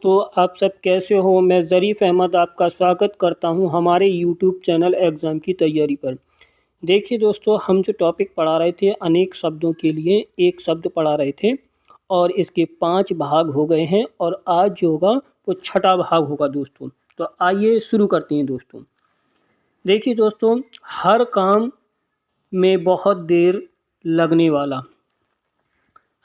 तो आप सब कैसे हो। मैं ज़रीफ़ अहमद आपका स्वागत करता हूं हमारे यूट्यूब चैनल एग्ज़ाम की तैयारी पर। देखिए दोस्तों, हम जो टॉपिक पढ़ा रहे थे अनेक शब्दों के लिए एक शब्द पढ़ा रहे थे और इसके 5 भाग हो गए हैं और आज जो होगा वो छठा भाग होगा दोस्तों। तो आइए शुरू करते हैं दोस्तों। देखिए दोस्तों, हर काम में बहुत देर लगने वाला,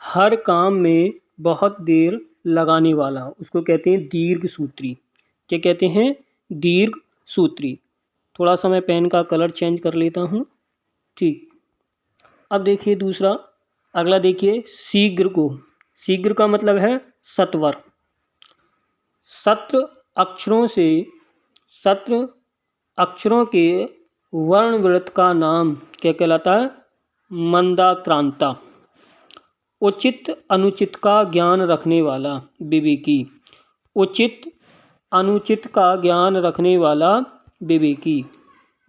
हर काम में बहुत देर लगाने वाला उसको कहते हैं दीर्घ सूत्री। क्या कहते हैं? दीर्घ सूत्री। थोड़ा सा मैं पेन का कलर चेंज कर लेता हूँ। ठीक। अब देखिए दूसरा, अगला देखिए शीघ्र को। शीघ्र का मतलब है सत्वर। सत्र अक्षरों से, सत्र अक्षरों के वर्णवृत्त का नाम क्या कहलाता है? मंदाक्रांता। उचित अनुचित का ज्ञान रखने वाला विवेकी। उचित अनुचित का ज्ञान रखने वाला विवेकी।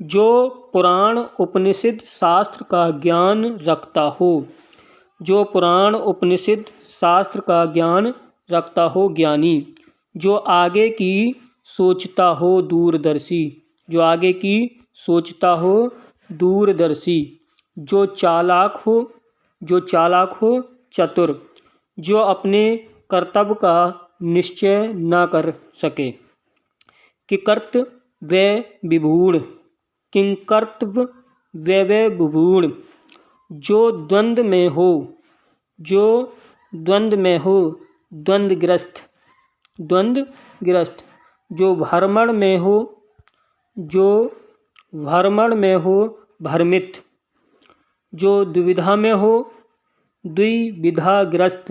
जो पुराण उपनिषद शास्त्र का ज्ञान रखता हो, जो पुराण उपनिषद शास्त्र का ज्ञान रखता हो ज्ञानी। जो आगे की सोचता हो दूरदर्शी, जो आगे की सोचता हो दूरदर्शी। जो चालाक हो, जो चालाक हो चतुर। जो अपने कर्तव्य का निश्चय न कर सके। किंकर्त व विभूण, किंकर्तव्य व विभूण। जो द्वंद्व में हो, जो द्वंद्व में हो द्वंद्वग्रस्त, द्वंद्वग्रस्त। जो भ्रमण में हो, जो भ्रमण में हो भ्रमित। जो दुविधा में हो द्विविधाग्रस्त,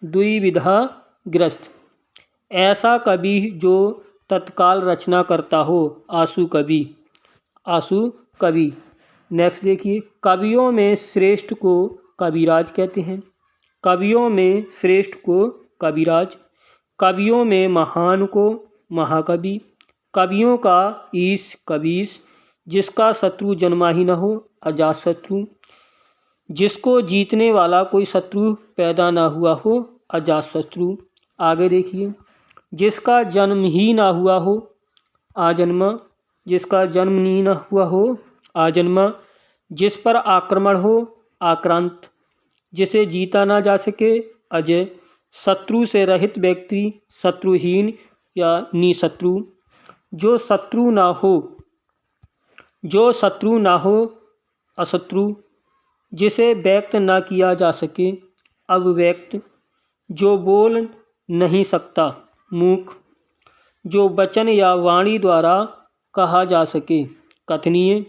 द्विविधाग्रस्त। ऐसा कवि जो तत्काल रचना करता हो आशु कवि, आशु कवि। नेक्स्ट देखिए, कवियों में श्रेष्ठ को कविराज कहते हैं। कवियों में श्रेष्ठ को कविराज। कवियों में महान को महाकवि। कवियों का ईश कवीश। जिसका शत्रु जन्मा ही न हो अजातशत्रु। जिसको जीतने वाला कोई शत्रु पैदा ना हुआ हो अजातशत्रु। आगे देखिए, जिसका जन्म ही ना हुआ हो आजन्मा। जिसका जन्म नहीं ना हुआ हो आजन्मा। जिस पर आक्रमण हो आक्रांत। जिसे जीता ना जा सके अजय। शत्रु से रहित व्यक्ति शत्रुहीन या निशत्रु। जो शत्रु ना हो, जो शत्रु ना हो अशत्रु। जिसे व्यक्त न किया जा सके अव्यक्त। जो बोल नहीं सकता मूक। जो वचन या वाणी द्वारा कहा जा सके कथनीय,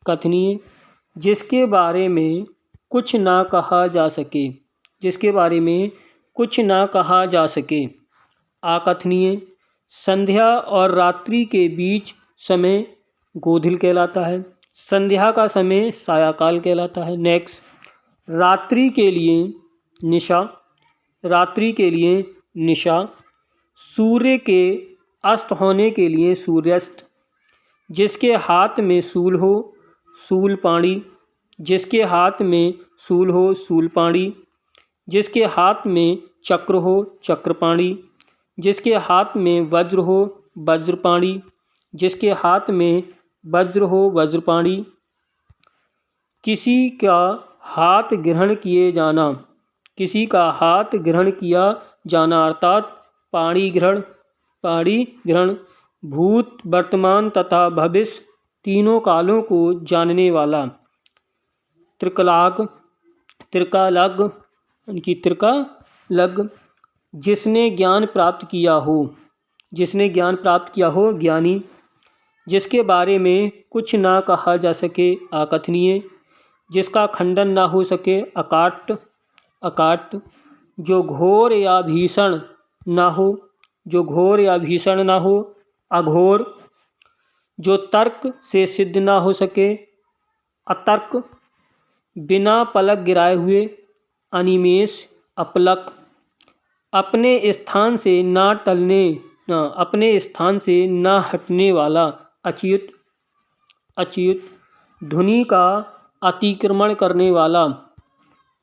कथनीय। जिसके बारे में कुछ ना कहा जा सके, जिसके बारे में कुछ ना कहा जा सके अकथनीय। संध्या और रात्रि के बीच समय गोधिल कहलाता है। संध्या का समय सायकाल कहलाता है। नेक्स्ट, रात्रि के लिए निशा, रात्रि के लिए निशा। सूर्य के अस्त होने के लिए सूर्यास्त। जिसके हाथ में शूल हो शूलपाणी। जिसके हाथ में शूल हो शूलपाणी। जिसके हाथ में चक्र हो चक्रपाणी। जिसके हाथ में वज्र हो वज्रपाणी। जिसके हाथ में वज्र हो वज्रपाणी। किसी का हाथ ग्रहण किए जाना, किसी का हाथ ग्रहण किया जाना अर्थात पाणी ग्रहण, पाणी ग्रहण। भूत वर्तमान तथा भविष्य तीनों कालों को जानने वाला त्रिकालज्ञ, त्रिकालज्ञ उनकी त्रिकालज्ञ। जिसने ज्ञान प्राप्त किया हो, जिसने ज्ञान प्राप्त किया हो ज्ञानी। जिसके बारे में कुछ ना कहा जा सके अकथनीय। जिसका खंडन ना हो सके अकाट्य, अकाट्य। जो घोर या भीषण ना हो, जो घोर या भीषण ना हो अघोर। जो तर्क से सिद्ध ना हो सके अतर्क। बिना पलक गिराए हुए अनिमेष, अपलक। अपने स्थान से ना टलने, अपने स्थान से ना हटने वाला अच्युत, अच्युत। धुनि का अतिक्रमण करने वाला,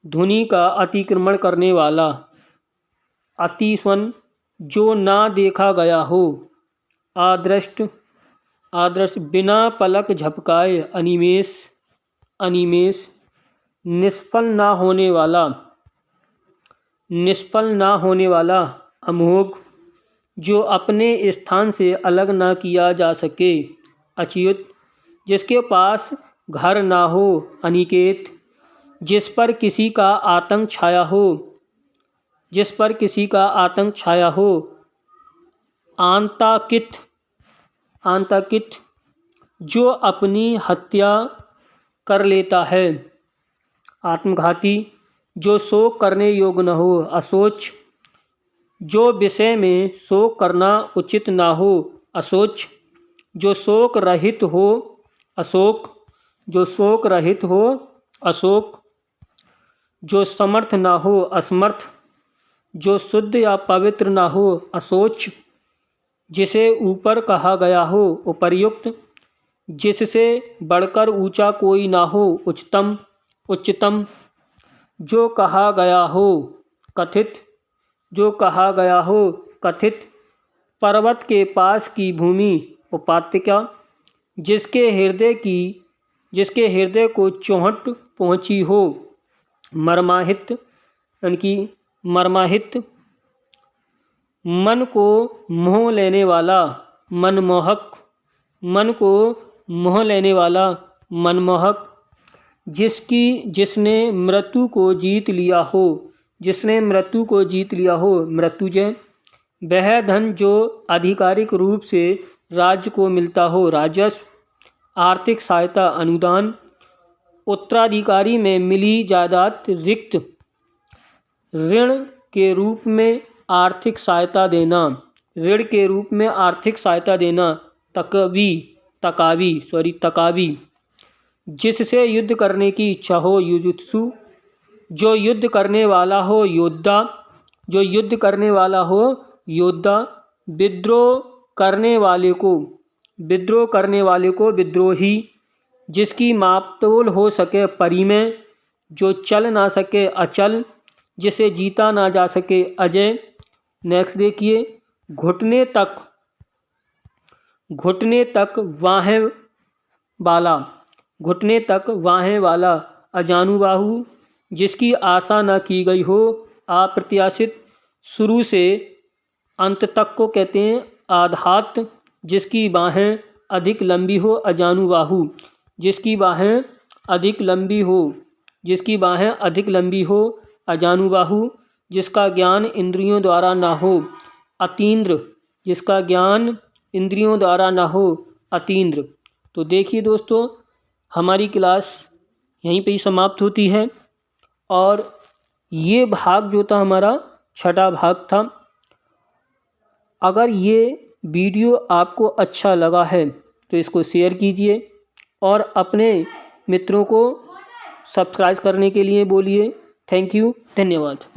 धुनि का अतिक्रमण करने वाला अतिस्वन, जो ना देखा गया हो। आदृष्ट आदृष्ट बिना पलक झपकाए अनिमेष अनिमेष। निष्फल ना होने वाला निष्फल ना होने वाला अमोघ। जो अपने स्थान से अलग ना किया जा सके अच्युत। जिसके पास घर ना हो अनिकेत। जिस पर किसी का आतंक छाया हो जिस पर किसी का आतंक छाया हो आंताकित आंताकित। जो अपनी हत्या कर लेता है आत्मघाती। जो शोक करने योग्य न हो अशोच। जो विषय में शोक करना उचित ना हो अशोच। जो शोक रहित हो अशोक। जो शोक रहित हो अशोक। जो समर्थ ना हो असमर्थ। जो शुद्ध या पवित्र ना हो अशोच। जिसे ऊपर कहा गया हो उपर्युक्त। जिससे बढ़कर ऊंचा कोई ना हो उच्चतम उच्चतम। जो कहा गया हो कथित। जो कहा गया हो कथित। पर्वत के पास की भूमि उपात्यका। जिसके हृदय को चोट पहुँची हो मर्माहित यानी कि मर्माहित। मन को मोह लेने वाला मनमोहक। मन को मोह लेने वाला मनमोहक। जिसने मृत्यु को जीत लिया हो जिसने मृत्यु को जीत लिया हो मृत्युजय। वह धन जो आधिकारिक रूप से राज्य को मिलता हो राजस्व। आर्थिक सहायता अनुदान। उत्तराधिकारी में मिली जायदाद रिक्त। ऋण के रूप में आर्थिक सहायता देना ऋण के रूप में आर्थिक सहायता देना तकावी। जिससे युद्ध करने की इच्छा हो युजुत्सु। जो युद्ध करने वाला हो योद्धा। जो युद्ध करने वाला हो योद्धा। विद्रोह करने वाले को विद्रोही। जिसकी मापतोल हो सके परिमेय। जो चल ना सके अचल। जिसे जीता ना जा सके अजय। नेक्स्ट देखिए घुटने तक वाहें वाला अजानुबाहु। जिसकी आशा न की गई हो अप्रत्याशित। शुरू से अंत तक को कहते हैं आधात। जिसकी बाहें अधिक लंबी हो अजानुबाहु। जिसकी बाहें अधिक लंबी हो अजानुबाहु। जिसका ज्ञान इंद्रियों द्वारा ना हो अतीन्द्र। जिसका ज्ञान इंद्रियों द्वारा ना हो अतीन्द्र। तो देखिए दोस्तों हमारी क्लास यहीं पे ही समाप्त होती है और ये भाग जो था हमारा छठा भाग था। अगर ये वीडियो आपको अच्छा लगा है तो इसको शेयर कीजिए और अपने मित्रों को सब्सक्राइब करने के लिए बोलिए। थैंक यू, धन्यवाद।